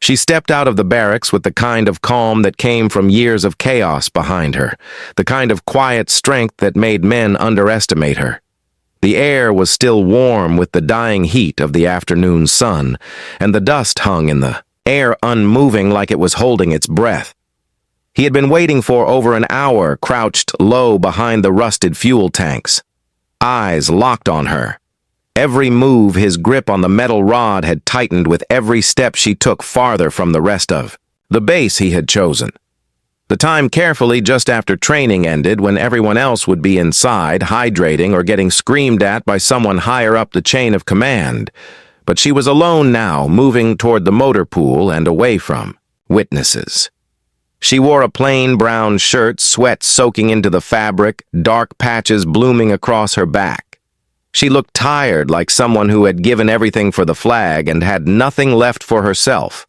She stepped out of the barracks with the kind of calm that came from years of chaos behind her, the kind of quiet strength that made men underestimate her. The air was still warm with the dying heat of the afternoon sun, and the dust hung in the air unmoving like it was holding its breath. He had been waiting for over an hour, crouched low behind the rusted fuel tanks, eyes locked on her. Every move, his grip on the metal rod had tightened with every step she took farther from the rest of the base he had chosen. The time carefully just after training ended, when everyone else would be inside, hydrating or getting screamed at by someone higher up the chain of command. But she was alone now, moving toward the motor pool and away from witnesses. She wore a plain brown shirt, sweat soaking into the fabric, dark patches blooming across her back. She looked tired, like someone who had given everything for the flag and had nothing left for herself.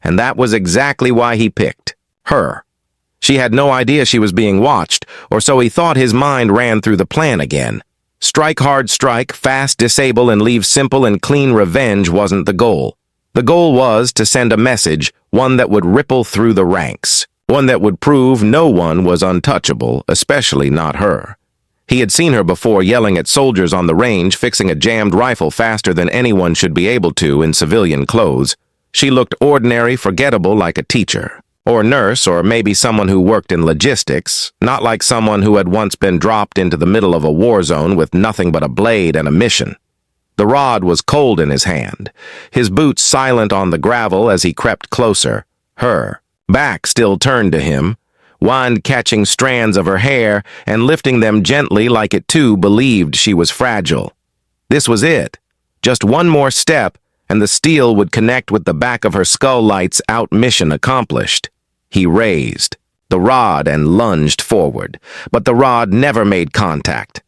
And that was exactly why he picked her. She had no idea she was being watched, or so he thought. His mind ran through the plan again. Strike hard, strike, fast, disable, and leave simple and clean revenge wasn't the goal. The goal was to send a message, one that would ripple through the ranks, one that would prove no one was untouchable, especially not her. He had seen her before, yelling at soldiers on the range, fixing a jammed rifle faster than anyone should be able to in civilian clothes. She looked ordinary, forgettable, like a teacher, or nurse, or maybe someone who worked in logistics, not like someone who had once been dropped into the middle of a war zone with nothing but a blade and a mission. The rod was cold in his hand, his boots silent on the gravel as he crept closer, her back still turned to him, wand catching strands of her hair and lifting them gently like it too believed she was fragile. This was it. Just one more step, and the steel would connect with the back of her skull. Lights out, mission accomplished. He raised the rod and lunged forward, but the rod never made contact.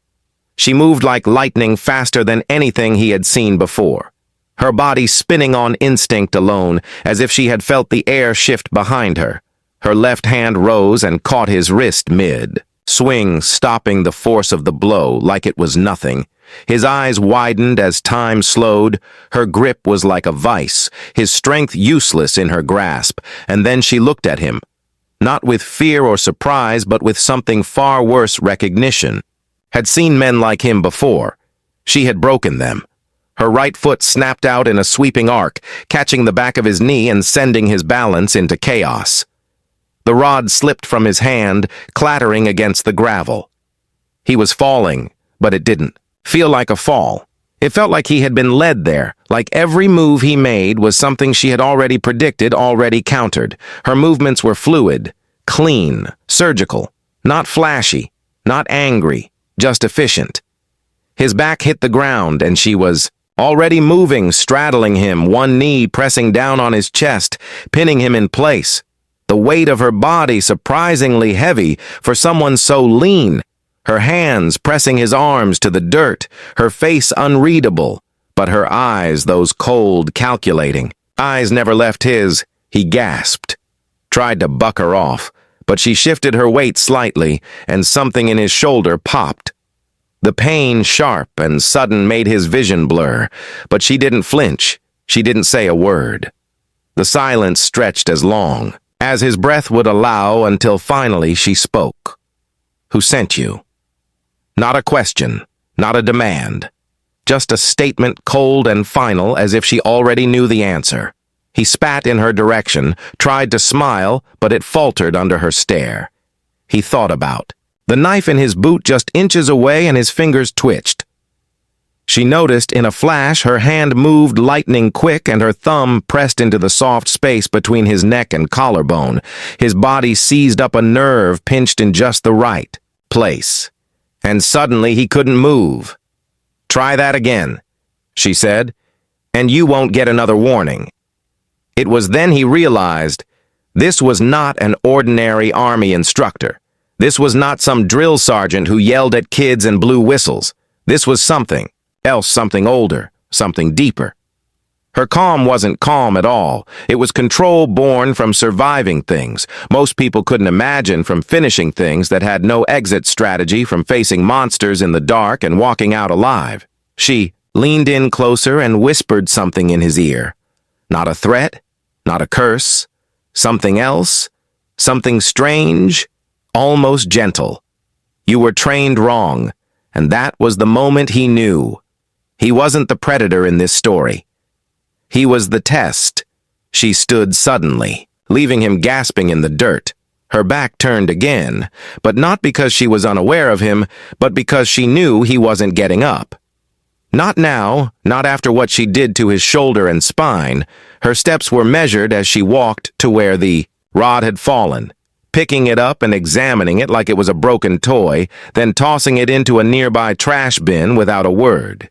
She moved like lightning, faster than anything he had seen before, her body spinning on instinct alone, as if she had felt the air shift behind her. Her left hand rose and caught his wrist mid-swing, stopping the force of the blow like it was nothing. His eyes widened as time slowed. Her grip was like a vice, his strength useless in her grasp, and then she looked at him, not with fear or surprise, but with something far worse, recognition. Had seen men like him before. She had broken them. Her right foot snapped out in a sweeping arc, catching the back of his knee and sending his balance into chaos. The rod slipped from his hand, clattering against the gravel. He was falling, but it didn't feel like a fall. It felt like he had been led there, like every move he made was something she had already predicted, already countered. Her movements were fluid, clean, surgical, not flashy, not angry, just efficient. His back hit the ground, and she was already moving, straddling him, one knee pressing down on his chest, pinning him in place. The weight of her body surprisingly heavy for someone so lean, her hands pressing his arms to the dirt, her face unreadable, but her eyes, those cold, calculating eyes, never left his. He gasped, tried to buck her off, but she shifted her weight slightly, and something in his shoulder popped. The pain, sharp and sudden, made his vision blur, but she didn't flinch. She didn't say a word. The silence stretched as long as his breath would allow, until finally she spoke. "Who sent you?" Not a question, not a demand. Just a statement, cold and final, as if she already knew the answer. He spat in her direction, tried to smile, but it faltered under her stare. He thought about the knife in his boot just inches away, and his fingers twitched. She noticed in a flash her hand moved lightning quick, and her thumb pressed into the soft space between his neck and collarbone. His body seized up a nerve pinched in just the right place, and suddenly he couldn't move. "Try that again," she said, "and you won't get another warning." It was then he realized this was not an ordinary army instructor. This was not some drill sergeant who yelled at kids and blew whistles. This was something else, something older, something deeper. Her calm wasn't calm at all. It was control born from surviving things most people couldn't imagine, from finishing things that had no exit strategy, from facing monsters in the dark and walking out alive. She leaned in closer and whispered something in his ear. Not a threat, Not a curse. Something else. Something strange. Almost gentle. You were trained wrong, and that was the moment he knew. He wasn't the predator in this story. He was the test. She stood suddenly, leaving him gasping in the dirt. Her back turned again, but not because she was unaware of him, but because she knew he wasn't getting up. Not now, not after what she did to his shoulder and spine. Her steps were measured as she walked to where the rod had fallen, picking it up and examining it like it was a broken toy, then tossing it into a nearby trash bin without a word.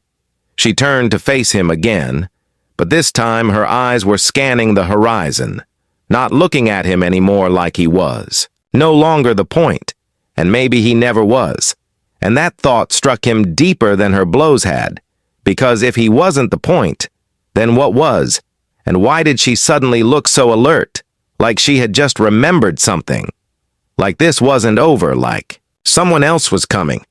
She turned to face him again, but this time her eyes were scanning the horizon, not looking at him anymore like he was. No longer the point, and maybe he never was. And that thought struck him deeper than her blows had, because if he wasn't the point, then what was? And why did she suddenly look so alert, like she had just remembered something? Like this wasn't over, like someone else was coming.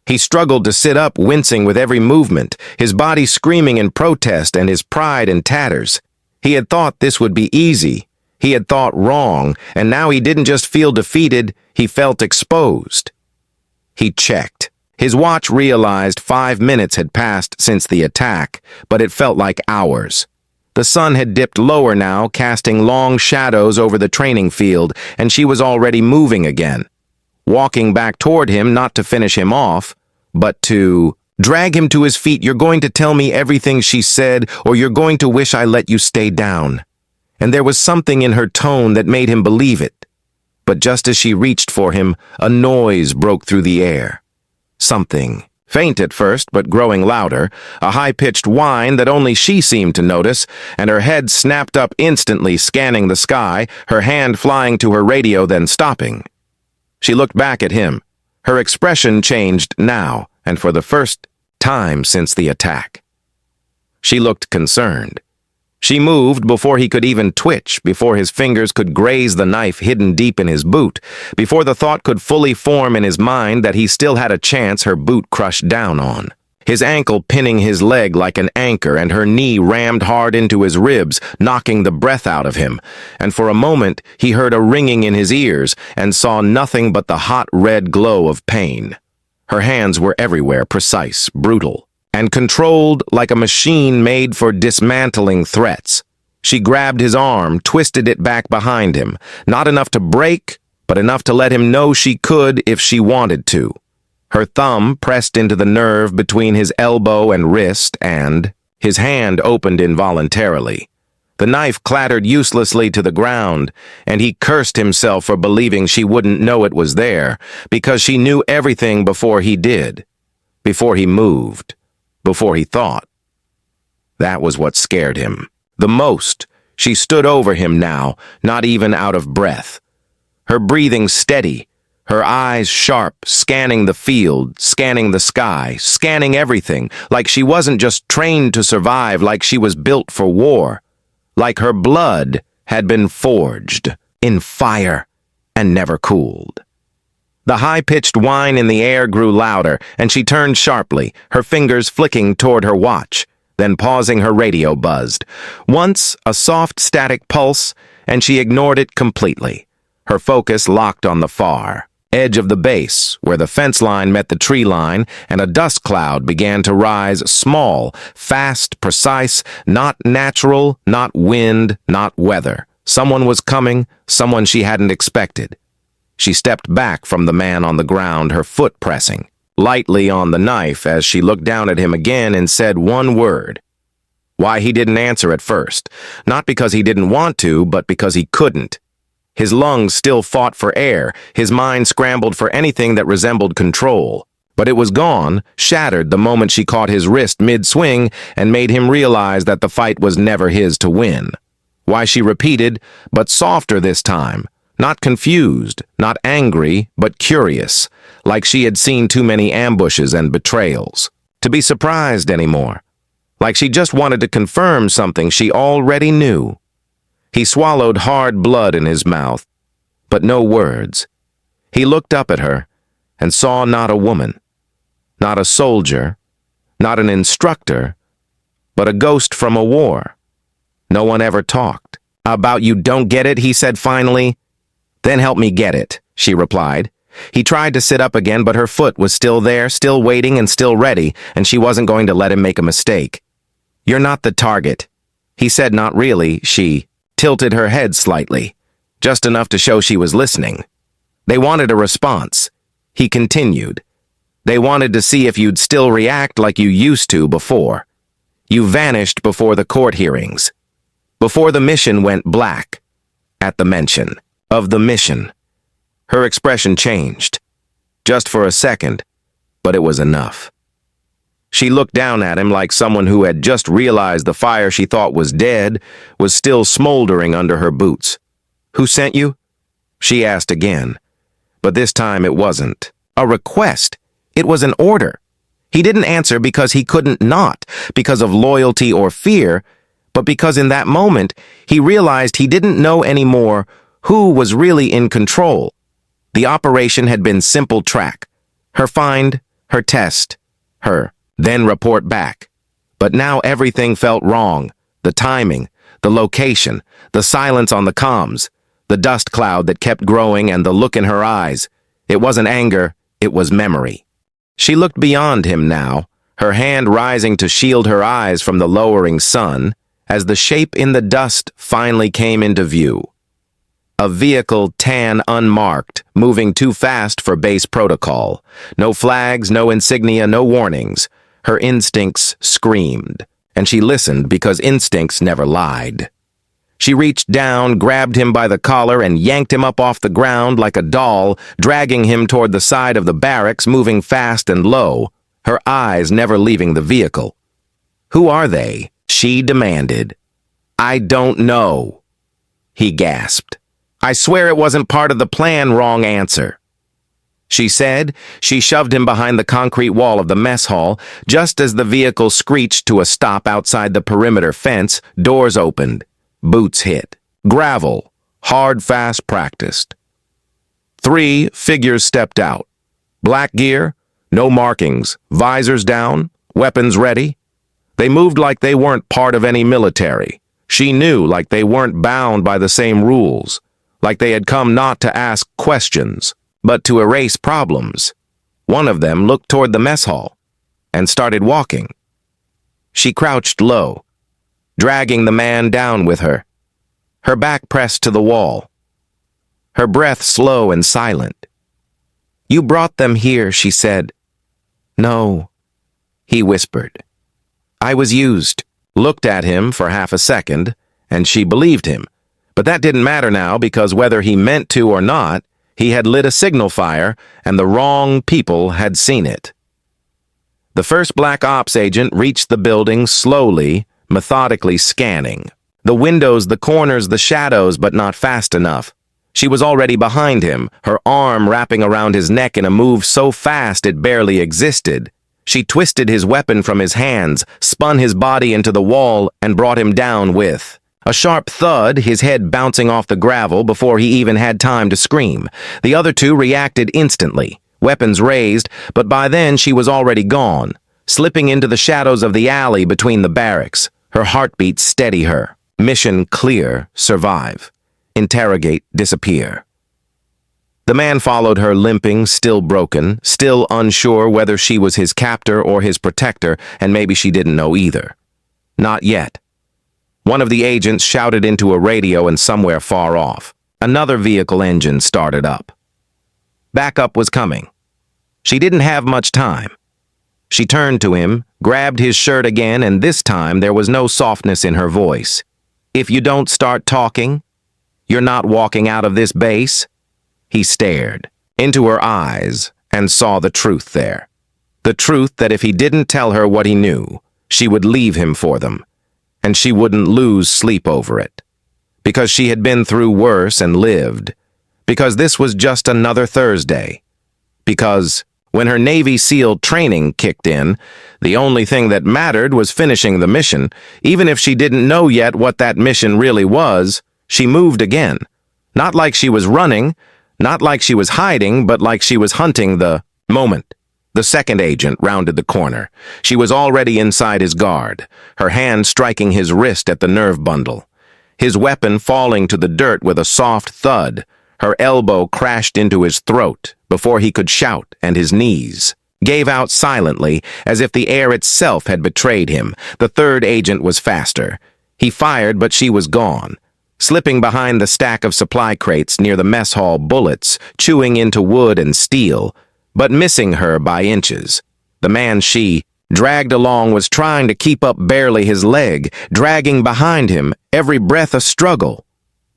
He struggled to sit up, wincing with every movement, his body screaming in protest and his pride in tatters. He had thought this would be easy. He had thought wrong, and now he didn't just feel defeated, he felt exposed. He checked. His watch realized 5 minutes had passed since the attack, but it felt like hours. The sun had dipped lower now, casting long shadows over the training field, and she was already moving again. Walking back toward him, not to finish him off, but to drag him to his feet. You're going to tell me everything she said, or you're going to wish I let you stay down. And there was something in her tone that made him believe it. But just as she reached for him, a noise broke through the air. Something, faint at first but growing louder, a high-pitched whine that only she seemed to notice, and her head snapped up instantly, scanning the sky, her hand flying to her radio, then stopping. She looked back at him. Her expression changed now, and for the first time since the attack. She looked concerned. She moved before he could even twitch, before his fingers could graze the knife hidden deep in his boot, before the thought could fully form in his mind that he still had a chance her boot crushed down on. His ankle pinning his leg like an anchor, and her knee rammed hard into his ribs, knocking the breath out of him. And for a moment he heard a ringing in his ears and saw nothing but the hot red glow of pain. Her hands were everywhere, precise, brutal, and controlled like a machine made for dismantling threats. She grabbed his arm, twisted it back behind him, not enough to break, but enough to let him know she could if she wanted to. Her thumb pressed into the nerve between his elbow and wrist, and his hand opened involuntarily. The knife clattered uselessly to the ground, and he cursed himself for believing she wouldn't know it was there, because she knew everything before he did, before he moved, before he thought. That was what scared him. The most. She stood over him now, not even out of breath. Her breathing steady, her eyes sharp, scanning the field, scanning the sky, scanning everything, like she wasn't just trained to survive, like she was built for war, like her blood had been forged in fire and never cooled. The high-pitched whine in the air grew louder, and she turned sharply, her fingers flicking toward her watch. Then pausing, her radio buzzed. Once, a soft static pulse, and she ignored it completely. Her focus locked on the far edge of the base, where the fence line met the tree line, and a dust cloud began to rise, small, fast, precise, not natural, not wind, not weather. Someone was coming, someone she hadn't expected. She stepped back from the man on the ground, her foot pressing lightly on the knife as she looked down at him again and said one word. Why he didn't answer at first, not because he didn't want to, but because he couldn't. His lungs still fought for air, his mind scrambled for anything that resembled control. But it was gone, shattered the moment she caught his wrist mid-swing and made him realize that the fight was never his to win. Why she repeated, but softer this time, not confused, not angry, but curious, like she had seen too many ambushes and betrayals. To be surprised anymore, like she just wanted to confirm something she already knew. He swallowed hard blood in his mouth, but no words. He looked up at her and saw not a woman, not a soldier, not an instructor, but a ghost from a war. No one ever talked. About you don't get it, he said finally. Then help me get it, she replied. He tried to sit up again, but her foot was still there, still waiting and still ready, and she wasn't going to let him make a mistake. You're not the target. He said not really. She tilted her head slightly, just enough to show she was listening. They wanted a response. He continued. They wanted to see if you'd still react like you used to before. You vanished before the court hearings. Before the mission went black. At the mention of the mission. Her expression changed. Just for a second, but it was enough. She looked down at him like someone who had just realized the fire she thought was dead was still smoldering under her boots. Who sent you? She asked again. But this time it wasn't a request. It was an order. He didn't answer because he couldn't not, because of loyalty or fear, but because in that moment he realized he didn't know anymore who was really in control. The operation had been simple track. Her find, her test, her then report back. But now everything felt wrong. The timing, the location, the silence on the comms, the dust cloud that kept growing and the look in her eyes. It wasn't anger, it was memory. She looked beyond him now, her hand rising to shield her eyes from the lowering sun, as the shape in the dust finally came into view. A vehicle tan unmarked, moving too fast for base protocol. No flags, no insignia, no warnings. Her instincts screamed, and she listened because instincts never lied. She reached down, grabbed him by the collar, and yanked him up off the ground like a doll, dragging him toward the side of the barracks, moving fast and low, her eyes never leaving the vehicle. Who are they? She demanded. I don't know, he gasped. I swear it wasn't part of the plan. Wrong answer. She said. She shoved him behind the concrete wall of the mess hall. Just as the vehicle screeched to a stop outside the perimeter fence, doors opened. Boots hit. Gravel. Hard, fast, practiced. 3 figures stepped out. Black gear, no markings, visors down, weapons ready. They moved like they weren't part of any military. She knew, like they weren't bound by the same rules. Like they had come not to ask questions, but to erase problems. One of them looked toward the mess hall and started walking. She crouched low, dragging the man down with her, her back pressed to the wall, her breath slow and silent. You brought them here, she said. No, he whispered. I was used. Looked at him for half a second, and she believed him. But that didn't matter now because whether he meant to or not, he had lit a signal fire and the wrong people had seen it. The first Black Ops agent reached the building slowly, methodically scanning. The windows, the corners, the shadows, but not fast enough. She was already behind him, her arm wrapping around his neck in a move so fast it barely existed. She twisted his weapon from his hands, spun his body into the wall, and brought him down with a sharp thud, his head bouncing off the gravel before he even had time to scream. The other 2 reacted instantly, weapons raised, but by then she was already gone, slipping into the shadows of the alley between the barracks. Her heartbeat steady her. Mission clear, survive. Interrogate, disappear. The man followed her, limping, still broken, still unsure whether she was his captor or his protector, and maybe she didn't know either. Not yet. One of the agents shouted into a radio and somewhere far off. Another vehicle engine started up. Backup was coming. She didn't have much time. She turned to him, grabbed his shirt again, and this time there was no softness in her voice. If you don't start talking, you're not walking out of this base. He stared into her eyes and saw the truth there. The truth that if he didn't tell her what he knew, she would leave him for them. And she wouldn't lose sleep over it. Because she had been through worse and lived. Because this was just another Thursday. Because when her Navy SEAL training kicked in, the only thing that mattered was finishing the mission. Even if she didn't know yet what that mission really was, she moved again. Not like she was running, not like she was hiding, but like she was hunting the moment. The second agent rounded the corner. She was already inside his guard, her hand striking his wrist at the nerve bundle. his weapon falling to the dirt with a soft thud. Her elbow crashed into his throat before he could shout, and his knees gave out silently, as if the air itself had betrayed him. The third agent was faster. He fired, but she was gone, slipping behind the stack of supply crates near the mess hall, bullets chewing into wood and steel, but missing her by inches. The man she dragged along was trying to keep up barely his leg, dragging behind him, every breath a struggle.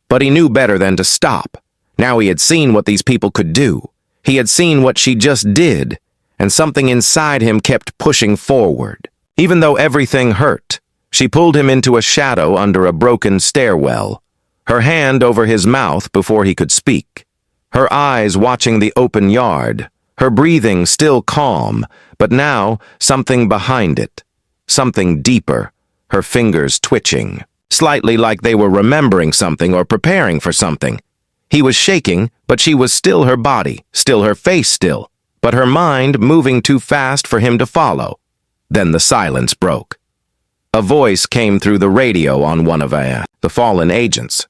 But he knew better than to stop. Now he had seen what these people could do. He had seen what she just did, and something inside him kept pushing forward. Even though everything hurt, she pulled him into a shadow under a broken stairwell, her hand over his mouth before he could speak, her eyes watching the open yard, her breathing still calm, but now something behind it, something deeper, her fingers twitching, slightly like they were remembering something or preparing for something. He was shaking, but she was still her body, still her face still, but her mind moving too fast for him to follow. Then the silence broke. A voice came through the radio on one of the fallen agents.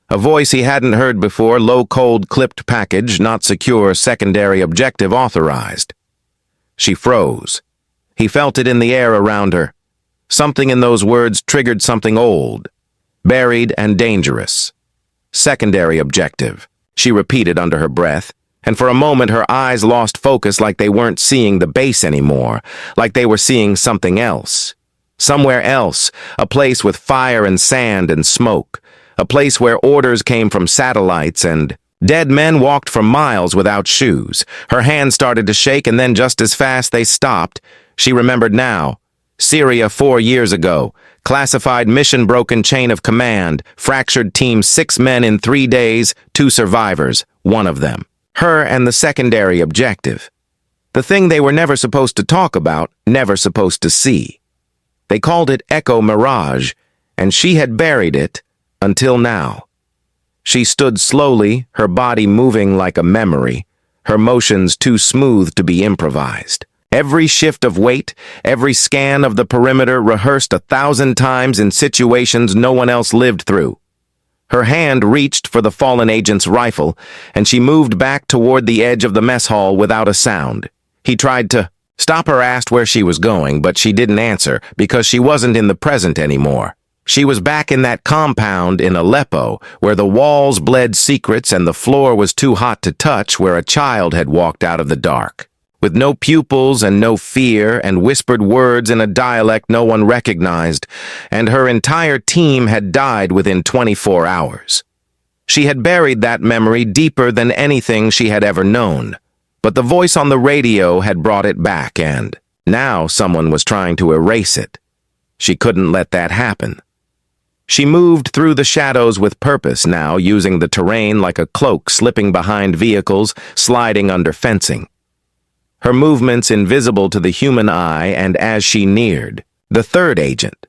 A voice he hadn't heard before, low, cold, clipped package, not secure, secondary objective authorized. She froze. He felt it in the air around her. Something in those words triggered something old, buried and dangerous. Secondary objective, she repeated under her breath, and for a moment her eyes lost focus, like they weren't seeing the base anymore, like they were seeing something else. Somewhere else, a place with fire and sand and smoke, a place where orders came from satellites and dead men walked for miles without shoes. Her hands started to shake, and then just as fast they stopped. She remembered now. Syria 4 years ago. Classified mission, broken chain of command, fractured team, 6 men in 3 days, 2 survivors, one of them. Her and the secondary objective. The thing they were never supposed to talk about, never supposed to see. They called it Echo Mirage, and she had buried it until now. She stood slowly, her body moving like a memory, her motions too smooth to be improvised. Every shift of weight, every scan of the perimeter rehearsed 1,000 times in situations no one else lived through. Her hand reached for the fallen agent's rifle, and she moved back toward the edge of the mess hall without a sound. He tried to stop her, asked where she was going, but she didn't answer because she wasn't in the present anymore. She was back in that compound in Aleppo, where the walls bled secrets and the floor was too hot to touch, where a child had walked out of the dark, with no pupils and no fear, and whispered words in a dialect no one recognized, and her entire team had died within 24 hours. She had buried that memory deeper than anything she had ever known, but the voice on the radio had brought it back, and now someone was trying to erase it. She couldn't let that happen. She moved through the shadows with purpose now, using the terrain like a cloak, slipping behind vehicles, sliding under fencing. Her movements invisible to the human eye, and as she neared the third agent,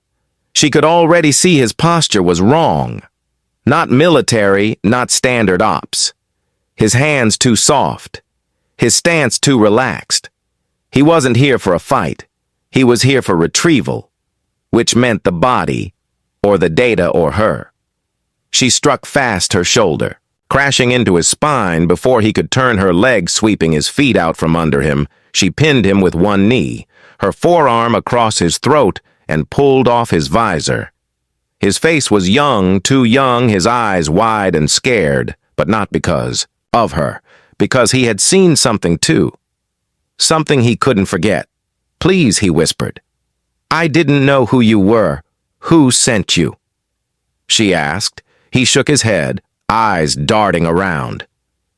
she could already see his posture was wrong. Not military, not standard ops. His hands too soft. His stance too relaxed. He wasn't here for a fight. He was here for retrieval, which meant the body, or the data, or her. She struck fast her shoulder, crashing into his spine before he could turn her leg, sweeping his feet out from under him. She pinned him with one knee, her forearm across his throat, and pulled off his visor. His face was young, too young, his eyes wide and scared, but not because of her, because he had seen something too. Something he couldn't forget. "Please," he whispered. "I didn't know who you were. Who sent you?" she asked. He shook his head, eyes darting around.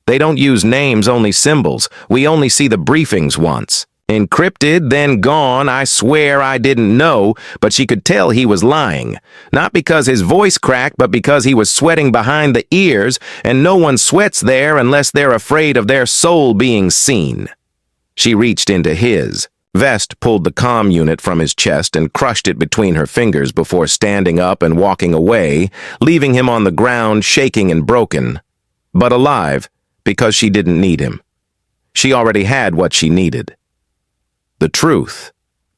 "They don't use names, only symbols. We only see the briefings once. Encrypted, then gone. I swear I didn't know," but she could tell he was lying. Not because his voice cracked, but because he was sweating behind the ears, and no one sweats there unless they're afraid of their soul being seen. She reached into his vest, pulled the comm unit from his chest, and crushed it between her fingers before standing up and walking away, leaving him on the ground, shaking and broken, but alive because she didn't need him. She already had what she needed. The truth.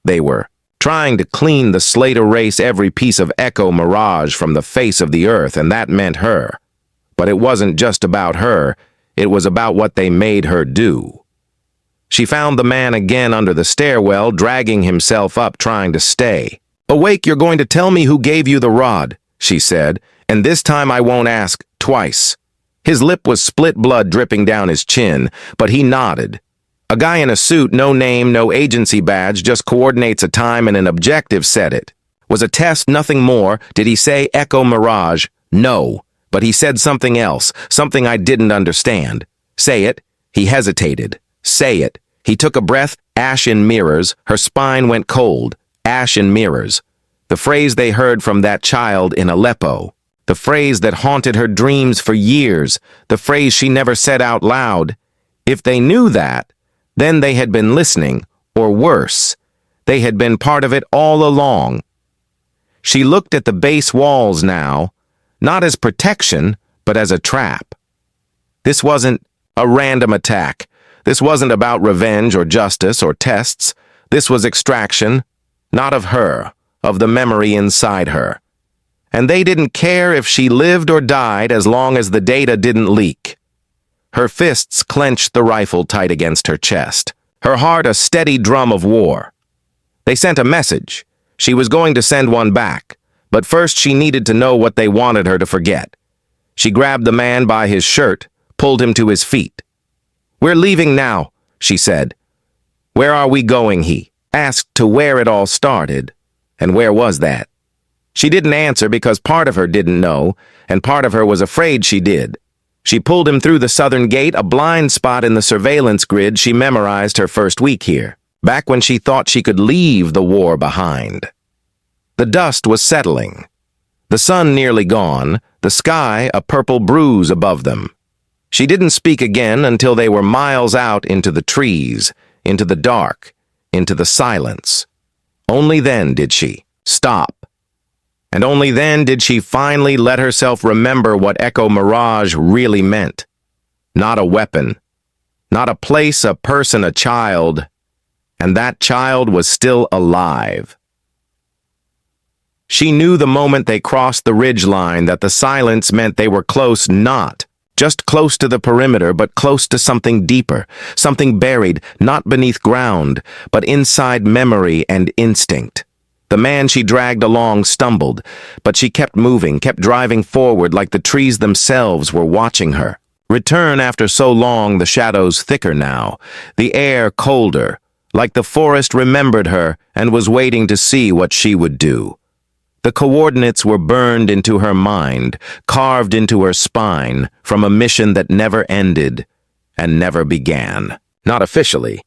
They were trying to clean the slate erase every piece of echo mirage from the face of the earth, and that meant her. But it wasn't just about her, it was about what they made her do. She found the man again under the stairwell, dragging himself up, trying to stay. "Awake, you're going to tell me who gave you the rod," she said, "and this time I won't ask twice." His lip was split, blood dripping down his chin, but he nodded. A guy in a suit, no name, no agency badge, just coordinates a time and an objective, said it. Was a test, nothing more. Did he say Echo Mirage? No, but he said something else, something I didn't understand. Say it. He hesitated. Say it. He took a breath. Ash in mirrors. Her spine went cold. Ash in mirrors. The phrase they heard from that child in Aleppo. The phrase that haunted her dreams for years. The phrase she never said out loud. If they knew that, then they had been listening, or worse, they had been part of it all along. She looked at the base walls now, not as protection, but as a trap. This wasn't a random attack. This wasn't about revenge or justice or tests. This was extraction, not of her, of the memory inside her. And they didn't care if she lived or died as long as the data didn't leak. Her fists clenched the rifle tight against her chest, her heart a steady drum of war. They sent a message. She was going to send one back, but first she needed to know what they wanted her to forget. She grabbed the man by his shirt, pulled him to his feet. "We're leaving now," she said. "Where are we going?" he asked, to where it all started. And where was that? She didn't answer because part of her didn't know, and part of her was afraid she did. She pulled him through the southern gate, a blind spot in the surveillance grid she memorized her first week here, back when she thought she could leave the war behind. The dust was settling. The sun nearly gone, the sky a purple bruise above them. She didn't speak again until they were miles out into the trees, into the dark, into the silence. Only then did she stop. And only then did she finally let herself remember what Echo Mirage really meant. Not a weapon. Not a place, a person, a child. And that child was still alive. She knew the moment they crossed the ridgeline that the silence meant they were close, not just close to the perimeter, but close to something deeper, something buried, not beneath ground, but inside memory and instinct. The man she dragged along stumbled, but she kept moving, kept driving forward like the trees themselves were watching her. Return after so long, the shadows thicker now, the air colder, like the forest remembered her and was waiting to see what she would do. The coordinates were burned into her mind, carved into her spine, from a mission that never ended and never began. Not officially.